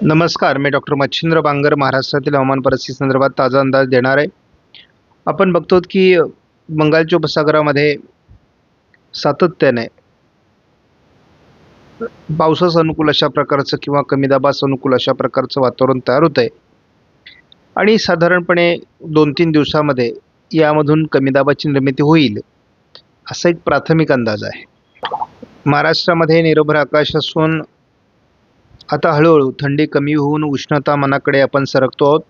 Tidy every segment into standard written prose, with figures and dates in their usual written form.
नमस्कार, मी डॉक्टर मच्छिंद्र बांगर महाराष्ट्रातील हवामान परिस्थिती संदर्भात ताजा अंदाज देणार आहे. आपण बघतो की बंगालच्या उपसागरामध्ये सातत्याने पावसास अनुकूल अशा प्रकारचं किंवा कमी दाबास अनुकूल अशा प्रकारचं वातावरण तयार होत आहे आणि साधारणपणे 2-3 दिवसामध्ये यामधून कमी दाबाची निर्मिती होईल असा एक प्राथमिक अंदाज आहे. महाराष्ट्रामध्ये निरभ्र आकाश असून आता हळूहळू थंडी कमी होऊन उष्णता मनाकडे आपण सरकतो आहोत.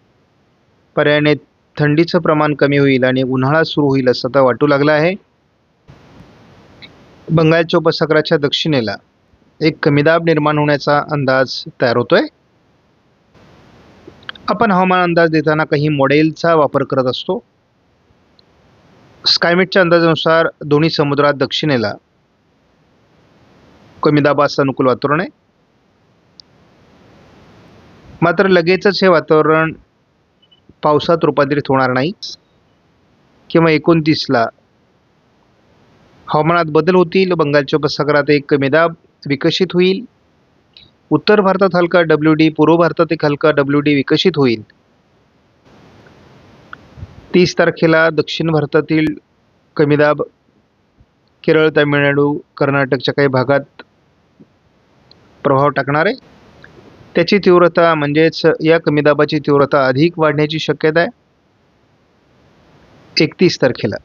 पर्यायाने थंडीचं प्रमाण कमी होईल आणि उन्हाळा सुरू होईल असं आता वाटू लागलं आहे. बंगालच्या उपसागराच्या दक्षिणेला एक कमीदाब निर्माण होण्याचा अंदाज तयार होतोय. आपण हवामान अंदाज देताना काही मॉडेलचा वापर करत असतो. स्कायमेटच्या अंदाजानुसार दोन्ही समुद्रात दक्षिणेला कमीदाबास अनुकूल वातावरण आहे. मात्र लगेचच हे वातावरण पावसात रूपांतरित होणार नाही किंवा 29ला हवामानात बदल होतील. बंगालच्या उपसागरात एक कमीदाब विकसित होईल. उत्तर भारतात हलका WD, पूर्व भारतात एक हलका WD विकसित होईल. 30 तारखेला दक्षिण भारतातील कमीदाब केरळ, तामिळनाडू, कर्नाटकच्या काही भागात प्रभाव टाकणार आहे. त्याची तीव्रता म्हणजेच या कमीदाबाची तीव्रता अधिक वाढण्याची शक्यता आहे 31 तारखेला.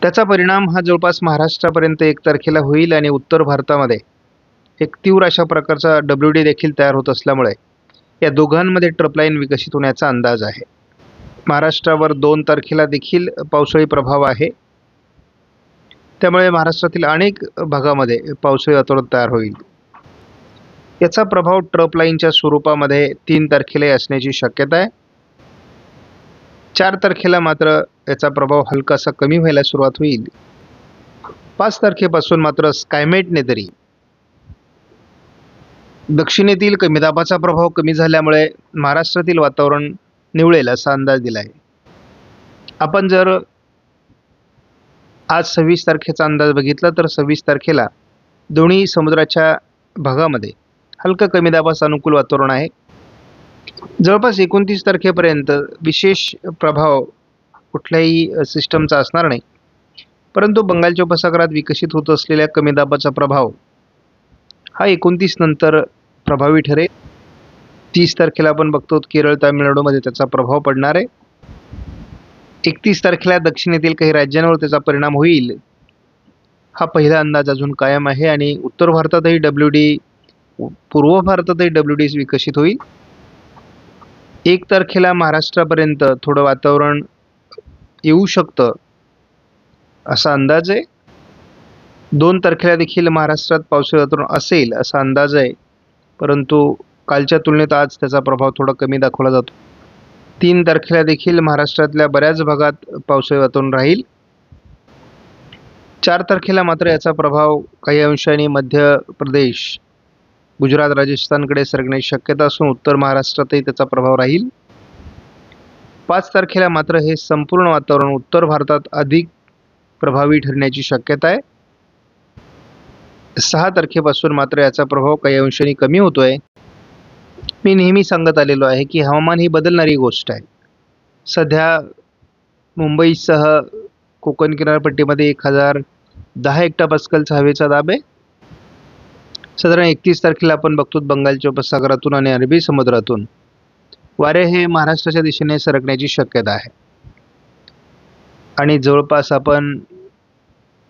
त्याचा परिणाम हा जवळपास महाराष्ट्रापर्यंत 1 तारखेला होईल आणि उत्तर भारतामध्ये एक तीव्र अशा प्रकारचा WD देखील तयार होत असल्यामुळे या दोघांमध्ये ट्रपलाईन विकसित होण्याचा अंदाज आहे. महाराष्ट्रावर 2 तारखेला देखील पावसाळी प्रभाव आहे. त्यामुळे महाराष्ट्रातील अनेक भागामध्ये पावसाळी वातावरण तयार होईल. याचा प्रभाव ट्रपलाईनच्या स्वरूपामध्ये 3 तारखेला असण्याची शक्यता आहे. 4 तारखेला मात्र याचा प्रभाव हलकासा कमी व्हायला सुरुवात होईल. 5 तारखेपासून मात्र स्कायमेटने तरी दक्षिणेतील कमीदाबाचा प्रभाव कमी झाल्यामुळे महाराष्ट्रातील वातावरण निवळेल असा अंदाज दिला आहे. आपण जर आज 26 तारखेचा अंदाज बघितला तर 26 तारखेला दोन्ही समुद्राच्या भागामध्ये हलका कमीदाबास अनुकूल वातावरण आहे. जवळपास 29 तारखेपर्यंत विशेष प्रभाव कुठल्याही सिस्टमचा असणार नाही. परंतु बंगालच्या उपसागरात विकसित होत असलेल्या कमीदाबाचा प्रभाव हा 29 नंतर प्रभावी ठरेल. 30 तारखेला आपण बघतो केरळ, तामिळनाडूमध्ये त्याचा प्रभाव पडणार आहे. 31 तारखेला दक्षिणेतील काही राज्यांवर त्याचा परिणाम होईल. हा पहिला अंदाज अजून कायम आहे आणि उत्तर भारतातही WD, पूर्व भारतातही WD विकसित होईल. 1 तारखेला महाराष्ट्रापर्यंत थोडं वातावरण येऊ शकतं असा अंदाज आहे. 2 तारखेला देखील महाराष्ट्रात पावसाळी वातावरण असेल असा अंदाज आहे. परंतु कालच्या तुलनेत आज त्याचा प्रभाव थोडा कमी दाखवला जातो. 3 तारखेला देखील महाराष्ट्रातल्या बऱ्याच भागात पावसाळी वातावरण राहील. 4 तारखेला मात्र याचा प्रभाव काही अंशाने मध्य प्रदेश, गुजरात, राजस्थानकडे सरकण्याची शक्यता असून उत्तर महाराष्ट्रातही त्याचा प्रभाव राहील. 5 तारखेला मात्र हे संपूर्ण वातावरण उत्तर भारतात अधिक प्रभावी ठरण्याची शक्यता आहे. 6 तारखेपासून मात्र याचा प्रभाव काही अंशाने कमी होतोय. मी नेहमी सांगत आलेलो आहे की हवामान ही बदलणारी गोष्ट आहे. सध्या मुंबईसह कोकण किनारपट्टीमध्ये 1010 हेक्टोपास्कलचा हवेचा दाब आहे. साधारण 31 तारखेला आपण बघतो बंगालच्या उपसागरातून आणि अरबी समुद्रातून वारे हे महाराष्ट्राच्या दिशेने सरकण्याची शक्यता आहे आणि जवळपास आपण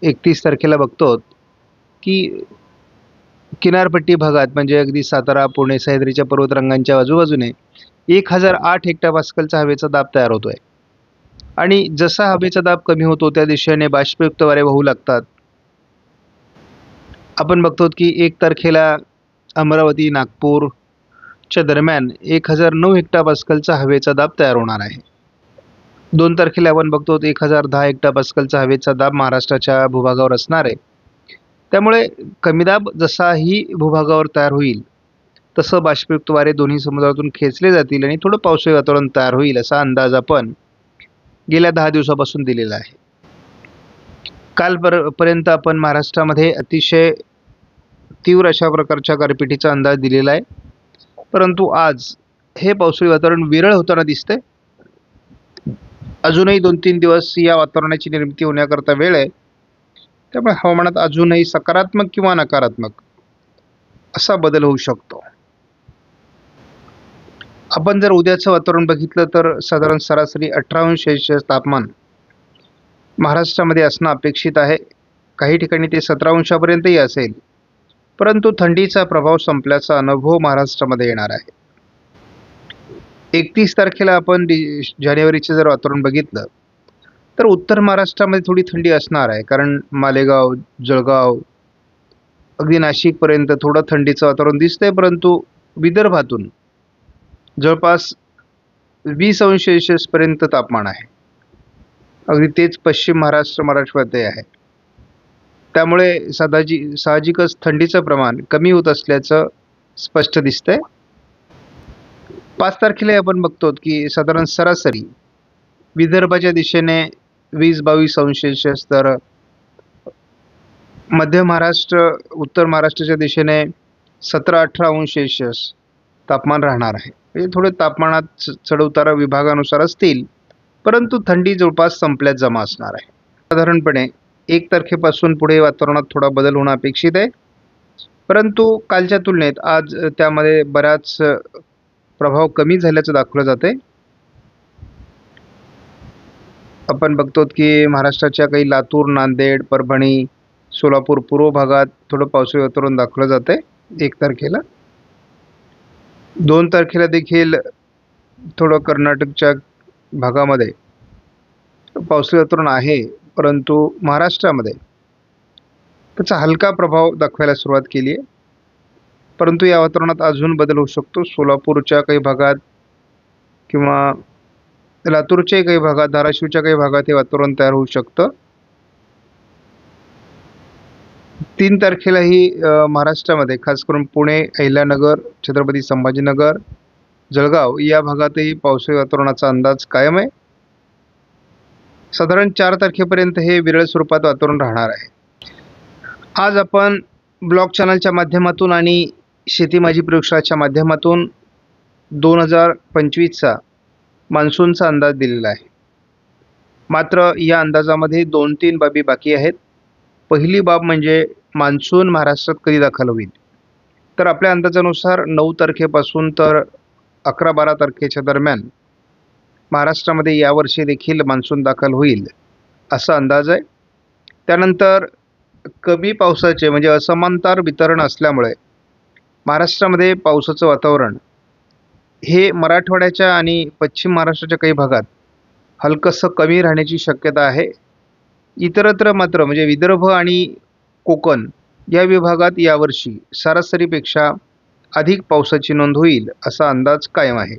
31 तारखेला बघतो की किनारपट्टी भागात म्हणजे अगदी सातारा, पुणे, सह्याद्रीच्या पर्वतरांगांच्या आजूबाजूने 1008 हेक्टोपास्कलचा हवेचा दाब तयार होतोय आणि जसा हवेचा दाब कमी होतो त्या दिशेने बाष्पयुक्त वारे वाहू लागतात. आपण बघतो की 1 तारखेला अमरावती, नागपूरच्या दरम्यान 1009 हेक्टोपास्कलचा हवेचा दाब तयार होणार आहे. 2 तारखेला आपण बघतो 1010 हेक्टोपास्कलचा हवेचा दाब महाराष्ट्राच्या भूभागावर असणार आहे. त्यामुळे कमीदाब जसाही भूभागावर तयार होईल तसं बाष्पयुक्त वारे दोन्ही समुद्रातून खेचले जातील आणि थोडं पावसाळी वातावरण तयार होईल असा अंदाज आपण गेल्या 10 दिवसापासून दिलेला आहे. कालपर्यंत आपण महाराष्ट्रामध्ये अतिशय तीव्र अशा प्रकारच्या गारपिटीचा अंदाज दिलेला आहे. परंतु आज हे पावसाळी वातावरण विरळ होताना दिसतंय. अजूनही 2-3 दिवस या वातावरणाची निर्मिती होण्याकरता वेळ आहे. त्यामुळे हवामानात अजूनही सकारात्मक किंवा नकारात्मक असा बदल होऊ शकतो. आपण जर उद्याचं वातावरण बघितलं तर साधारण सरासरी 18° तापमान महाराष्ट्रामध्ये असणं अपेक्षित आहे. काही ठिकाणी ते 17° असेल. परंतु थंडीचा प्रभाव संपल्याचा अनुभव महाराष्ट्रामध्ये येणार आहे. 31 तारखेला आपण जानेवारीचे जर वातावरण बघितलं तर उत्तर महाराष्ट्रामध्ये थोडी थंडी असणार आहे. कारण मालेगाव, जळगाव, अगदी नाशिकपर्यंत थोडं थंडीचं वातावरण दिसतंय. परंतु विदर्भातून जवळपास 20° पर्यंत तापमान आहे. अगदी तेच पश्चिम महाराष्ट्र, मराठवाड्यातही आहे. त्यामुळे साहजिकच थंडीचं प्रमाण कमी होत असल्याचं स्पष्ट दिसतंय. 5 तारखेला आपण बघतो की साधारण सरासरी विदर्भाच्या दिशेने 20-22°, तर मध्य महाराष्ट्र, उत्तर महाराष्ट्राच्या दिशेने 17-18° तापमान राहणार आहे. म्हणजे थोडे तापमानात चढउतार विभागानुसार असतील, परंतु थंडी जवळपास संपल्यात जमा असणार आहे. साधारणपणे 1 तारखेपासून पुढे वातावरणात थोडा बदल होणं अपेक्षित आहे. परंतु कालच्या तुलनेत आज त्यामध्ये बराच प्रभाव कमी झाल्याचं दाखवलं जातंय. आपण बघतो की महाराष्ट्राच्या काही लातूर, नांदेड, परभणी, सोलापूर पूर्व भागात थोडं पावसाळी वातावरण दाखवलं जातंय 1 तारखेला. 2 तारखेला देखील थोडं कर्नाटकच्या भागामध्ये पावसाळी वातावरण आहे. परंतु महाराष्ट्रामध्ये त्याचा हलका प्रभाव दाखवायला सुरुवात केली आहे. परंतु या वातावरणात अजून बदल होऊ शकतो. सोलापूरच्या काही भागात किंवा लातूरच्या काही भागात, धाराशिवच्या काही भागात हे वातावरण तयार होऊ शकतं. 3 तारखेलाही महाराष्ट्रामध्ये खास करून पुणे, अहिल्यानगर, छत्रपती संभाजीनगर, जळगाव या भागातही पावसाळी वातावरणाचा अंदाज कायम आहे. साधारण 4 तारखेपर्यंत हे विरळ स्वरूपात वातावरण राहणार आहे. आज आपण ब्लॉग चॅनलच्या माध्यमातून आणि शेती माझी प्रयोगशाळाच्या माध्यमातून 2025चा मान्सूनचा अंदाज दिलेला आहे. मात्र या अंदाजामध्ये 2-3 बाबी बाकी आहेत. पहिली बाब म्हणजे मान्सून महाराष्ट्रात कधी दाखल होईल. तर आपल्या अंदाजानुसार 9 तारखेपासून तर 11-12 तारखेच्या दरम्यान महाराष्ट्रामध्ये यावर्षी देखील मान्सून दाखल होईल असा अंदाज आहे. त्यानंतर कमी पावसाचे म्हणजे असमांतर वितरण असल्यामुळे महाराष्ट्रामध्ये पावसाचं वातावरण हे मराठवाड्याच्या आणि पश्चिम महाराष्ट्राच्या काही भागात हलकंसं कमी राहण्याची शक्यता आहे. इतरत्र मात्र म्हणजे विदर्भ आणि कोकण या विभागात यावर्षी सरासरीपेक्षा अधिक पावसाची नोंद होईल असा अंदाज कायम आहे.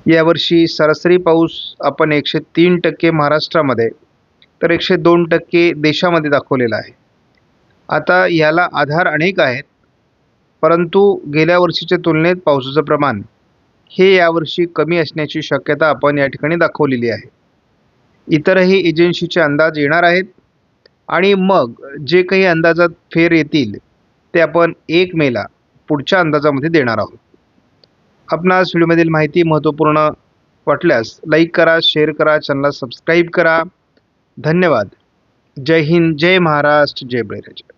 यावर्षी सरासरी पाऊस आपण 103% महाराष्ट्रामध्ये तर 102% देशामध्ये दाखवलेला आहे. आता याला आधार अनेक आहेत, परंतु गेल्या वर्षीच्या तुलनेत पावसाचं प्रमाण हे यावर्षी कमी असण्याची शक्यता आपण या ठिकाणी दाखवलेली आहे. इतरही एजन्सीचे अंदाज येणार आहेत आणि मग जे काही अंदाजात फेर येतील ते आपण 1 मेला पुढच्या अंदाजामध्ये देणार आहोत. आपणास व्हिडिओमधील माहिती महत्त्वपूर्ण वाटल्यास लाईक करा, शेअर करा, चॅनलला सबस्क्राईब करा. धन्यवाद. जय हिंद, जय महाराष्ट्र, जय बळीराजा.